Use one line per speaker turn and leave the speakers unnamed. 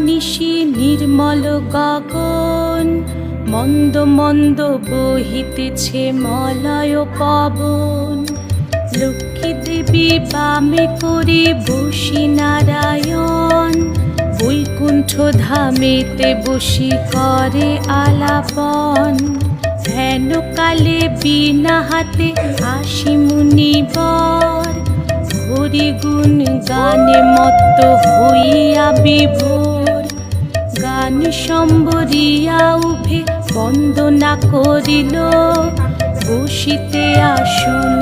নিশি নির্মল গগন, মন্দ মন্দ বহিতেছে মলয় পবন। লক্ষ্মী দেবী বামে করে বসি নারায়ণ, বৈকুণ্ঠ ধামেতে বসি করে আলাপন। হেন কালে বিনা হাতে আসি মুনিবর, হরি গুণ গানে মত্ত হইয়া বিভোর। গান সম্বরিয়া উভে বন্দনা করিল, বসিতে আসন